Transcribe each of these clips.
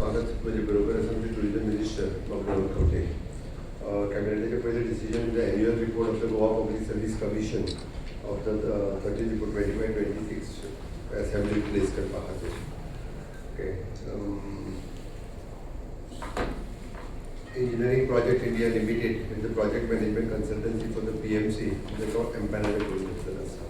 स्वागत म्हणजे बरोबर आसा आमचे टुरिजम मिनिस्टर बाबूराव कवठे कॅबिनेटाचे पयले decision the annual report of the Goa public service commission of the 30 report 25-26 assembly place करपा खातीर okay Engineering Project India Limited is the project management consultancy for the PMC the empaneled producer आसा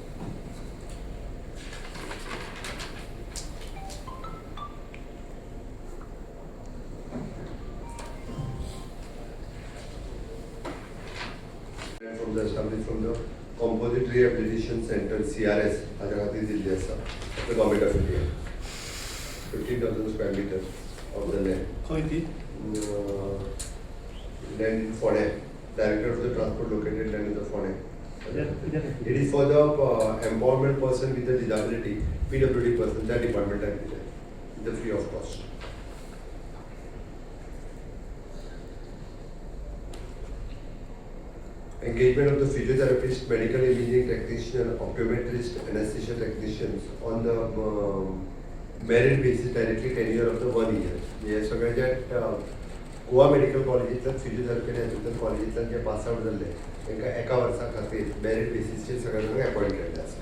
established from the Composite Rehabilitation Center CRS हाच्या खातीर दिल्ली आसा the Government of India 15,000 square meters of the land. खंय ती? Land in Phone. Director of the Transport located land in the Phone. Yeah. It is for the empowerment person with a disability, PWD person, that department and the free of cost. Engagement of the physiotherapist, medical imaging technician, optometrist, anesthesia technicians on the merit basis directly tenure of the 1 year. हे सगळ्याच्या Goa medical कॉलेजींतल्यान physiotherapy आनी हेतूंतल्यान कॉलेजींतल्यान जे pass out जाल्ले तांकां एका वर्सा खातीर merit बेसिसचेर सगळ्या जाणांक appoint केल्ले आसा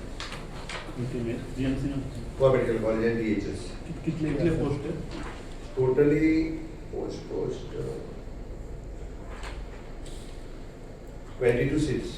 Goa medical college and DHS. कितले post totally post 22 seats.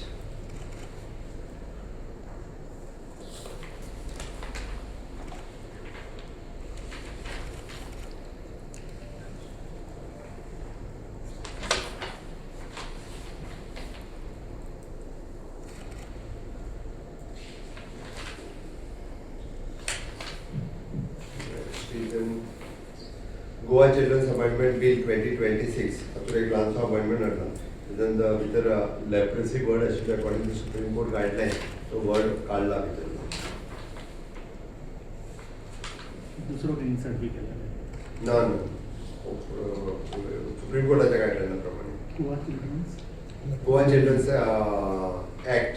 Goa Children's Amendment Bill 2026. हातूंत एक ल्हानसो अमेंडमेंट हाडला. भितर लेप्रेसी वर्ड आशिल्लो according to supreme court guideline तो वर्ड काडला भितर. दुसरो इन्सर्ट बी केला ना सुप्रीम कोर्टाच्या गायडलायना प्रमाणे Goa children's act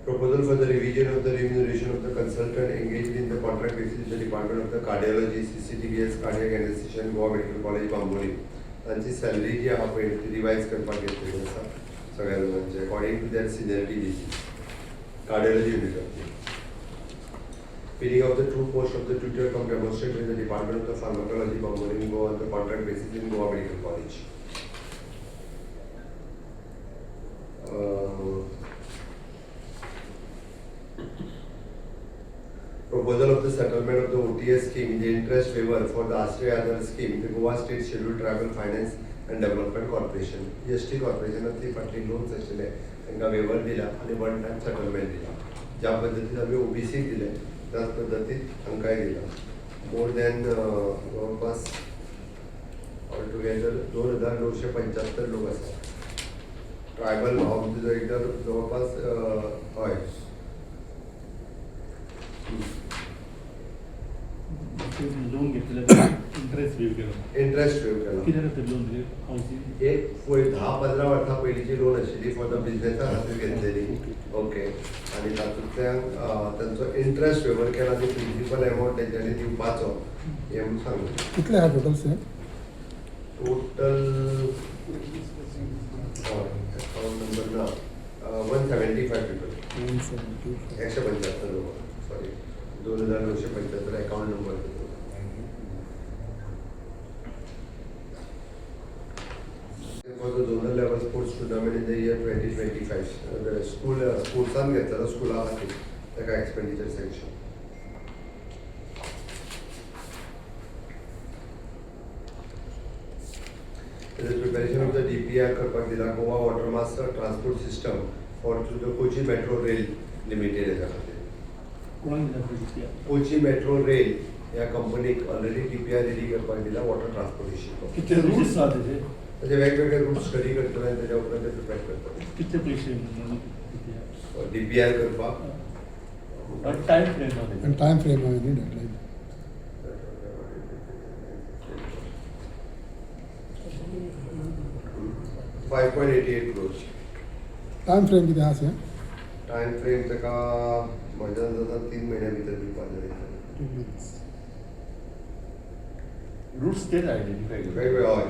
proposal for the revision of the remuneration of the consultant engaged in the contract basis in the Department of the Cardiology, CCTVS, Cardiac Anesthesia, Goa Medical College, Bamboli. त्यांची salary जी आहा पळय ती revise करपाक घेतलेली आसा सगळ्या लोकांची according to their seniority basis cardiology युनिटाची. Filling of the two posts of the tutor cum demonstrator in the Department of the Pharmacology, Bamboli, in Goa on the contract basis in Goa Medical College. Proposal of the settlement of the OTS scheme in the interest waiver for the Ashray Aadhar scheme, the Goa State Scheduled Tribal Finance and Development Corporation. EST Corporationातली फाटली loans आशिल्ले तांकां waiver दिला आनी one time settlement दिला. ज्या पद्दतीन आमी OBCक दिले त्याच पद्दतीन हांकांय दिला. मोर दॅन जवळपास ऑल टुगेदर 2,975 लोक आसात. ट्रायबल भाव एकदा जवळपास हय लोन घेतलेलं इंटरेस्ट वेव केला किती लोन दिले हाऊसिंग एक 10-15 वर्सां पयलींची लोन आशिल्ली फॉर द बिजनेसा खातीर घेतलेली ओके आनी तातूंतल्यान तांचो इंटरेस्ट वेवर केला आनी प्रिन्सिपल एमावंट तेंच्यांनी दिवपाचो हें म्हणून सांगलें. कितले आहा total sir? Total account number ना 175 पीपल 175 लोक sorry 2,975 account number. For the zonal level sports tournament in the year 2025, the sportsan घेतलेलो स्कुला खातीर ताका expenditure section. The preparation of the DPR करपाक दिला Goa water mass transport system for through the Kochi metro rail limited हेच्या खातीर. Kochi metro rail ह्या कंपनीक ऑलरेडी DPR रेडी करपाक दिला वॉटर ट्रान्सपोर्टेशन. कितले रूट्स आहा तेजे? त्याचे वेगवेगळे रूट स्टडी करतले आनी त्याच्या उपरांत ते प्रिपेर करतले. कितले पयशे DPR करपाक time frame And time frame I need deadline. 5.88 crores. Time frame किती आहा सर? टाइम फ्रेम ताका म्हज्यान जाता 3 महिन्या भितर दिवपाक जाय. 2 months. रूट्स तेच आयडेंटिफाय केले. वेगवेगळं हय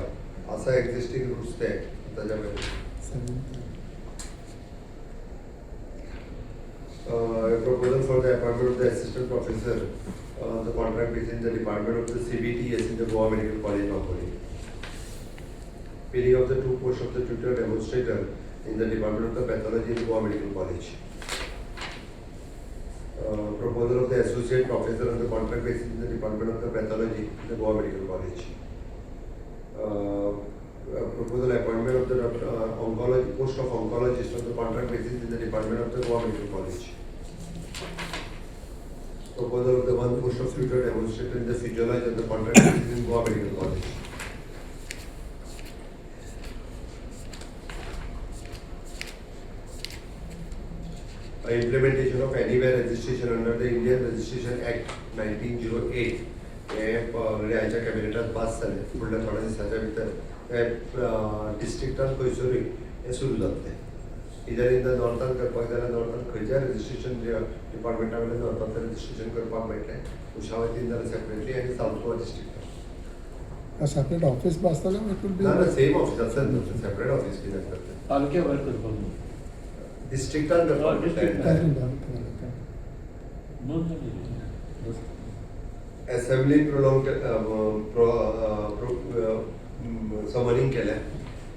असा एक्झिस्टिंग रूट्स ते ताच्या भितर. 7th. A proposal for the appointment of the assistant professor on the contract basis in the department of the CBTS in the Goa Medical College, Makodi. Filling of the 2 posts of the tutor demonstrator in the department of the pathology in Goa Medical College. Proposal of the associate professor on the contract basis in the department of the pathology in the Goa Medical College. Proposal appointment of the oncology post of oncologist on the contract basis in the department of the Goa Medical College. Proposal of the 1 post of tutor demonstrator in the physiology on the contract basis in Goa Medical College. Implementation of anywhere registration under the Indian Registration Act 1908 हे ह्याच्या कॅबिनेटात पास जाले फुडल्या थोड्या दिसाच्या भितर हे डिस्ट्रिक्टान खंयसरूय हे सुरू जातले. इधर in the नॉर्थान करपाक जाल्यार नॉर्थान खंयच्या रजिस्ट्रेशन डिपार्टमेंटा कडल्यान नॉर्थांतलें रजिस्ट्रेशन करपाक मेळटलें. उशावतीन जाल्यार सेपरेटली आनी सावथ गोवा डिस्ट्रिक्टान. A separate office bastala it will be. ना सेम ऑफिस आसता सेपरेट ऑफिस कितें आसता तालुक्या भायर करपाक न्हू. डिस्ट्रिक्टान करपाक मेळटलें. दोन जागे. Assembly prolonged summoning केल्या.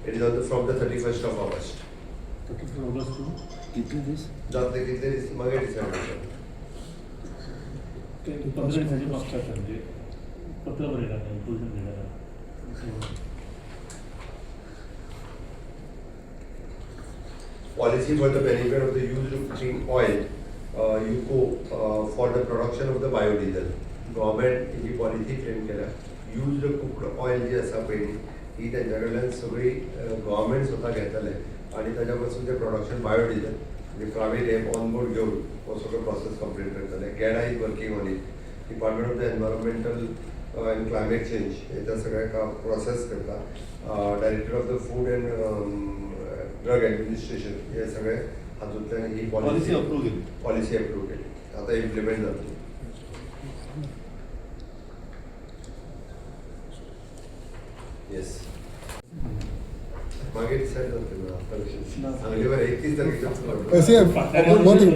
It is on the from the 31st of August. कितले दीस? जातले कितले दीस मागीर डिसायड करता. ते 15 दिसांचे मागतात म्हणजे पत्र बरयला इंक्लूजन दिला. Policy for the benefit of the used cooking oil, UCO, for the production of the biodiesel. Government he policy frame केल्या. युज्ड कुक्ड ऑयल जी आसा पळय ही तेंच्या कडल्यान सगळी गव्हर्मेंट स्वता घेतले आणि ताच्या पासून ते प्रोडक्शन बायोडिझल म्हणजे प्रायवेट एप ऑन बोर्ड घेवन हो सगळो प्रोसेस कंप्लीट करतले. GADA is working on it. Department of the environmental and climate change हे त्या सगळ्या प्रोसेस करता. Director of the food and drug administration हे सगळे हातूंतल्यान ही पॉलिसी अप्रूव्ह केली. पॉलिसी अप्रूव्ह केली. आता इम्प्लिमेंट जातली. येस मागीर डिसायड जातली आता विषय सांगली बरं 31 तारखेच्या See, one thing.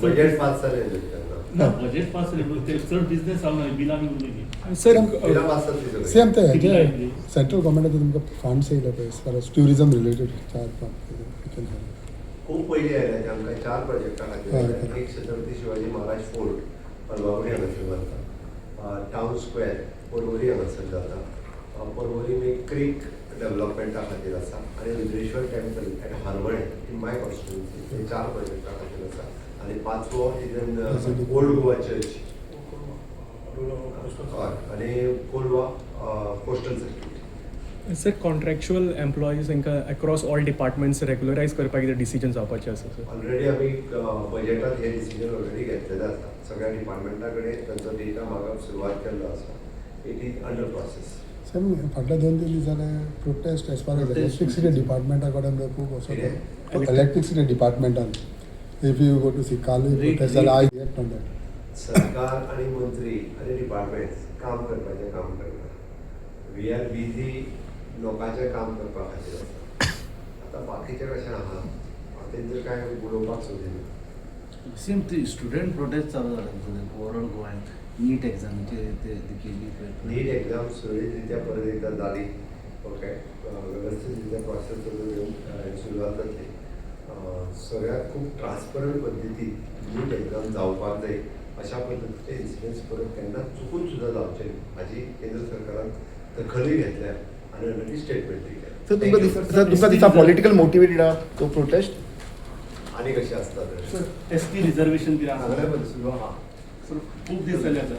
Budget pass जालें त्यांना. बजेट पास जालें ते चड बिझनेस जावना बिलां बी उरलेली. Sir, बिलां पास जातली सगळी. सेम ते किती जे लागली? सेंट्रल गव्हर्मेंट तुमकां फंड्स येयले पळय as far as tourism related 4-5 खूप पयलीं आयले आमकां 4 प्रोजेक्टां खातीर हय. आयले. एक छत्रपती शिवाजी महाराज फोर्ट अलवागुडी हांगासर जाता. टाउन स्क्वेअर पर्वरी हांगासर जाता. पर्वरीन एक क्रीक डेव्हलपमेंटा खातीर आसा आनी रुद्रेश्वर टेम्पल एट हार्बळे इन माय कॉन्स्टिट्युएन्सी हे 4 प्रोजेक्टां खातीर आसा. आनी 5वो is in Old Goa church आनी Colva coastal circuit. Sir contractual employees तांकां अक्रॉस ऑल डिपार्टमेंट्स रेग्युलरायज करपाक कितें डिसिजन जावपाचें आसा सर? ऑलरेडी आमी बजेटांत हे डिसिजन ऑलरेडी घेतलेलें आसा. सगळ्या डिपार्टमेंटा कडेन तांचो डेटा मागप सुरवात केल्लो आसा. It is under process. Sir फाटल्या 2-3 दीस जाले protest as far as electricity डिपार्टमेंटा कडेन खूब असो इलेक्ट्रिसिटी डिपार्टमेंटान if you go to see काली प्रोटेस्ट जाल्यार आय रिएक्ट ऑन दॅट. सरकार आणि मंत्री आणि डिपार्टमेंट्स काम करपाचें काम करता. वी आर बिझी लोकांचें काम करपा खातीर आसा. आतां बाकीचें कशें आहा तेंचेर कांय उलोवपाक सोदिना. सेम ते स्टुडंट प्रोटेस्ट चालू जाला ओवरऑल गोंयांत नीट एग्जामीचे ते केली नीट एक्झाम सुरळीतरित्या परत एकदा जाली. ओके व्यवस्थितरित्या प्रोसेस सुरवात जातली. सगळ्यात खूप ट्रान्सपरंट पद्दतीन नीट एक्झाम जावपाक जाय अशा पद्दतीचे इन्सिडंट्स परत केन्ना चुकून सुद्दां जावचे न्ही हाजी केंद्र सरकारान दखलूय घेतल्या आनी ऑलरेडी स्टेटमेंटूय केल्या. तुमकां दिसता पॉलिटिकल मोटिवेटेड आहा तो प्रोटेस्ट? आनी कशें आसता तर एसटी रिझर्वेशन दिला सांगलें पळय सुरू आहा. खूप दीस जाले आतां.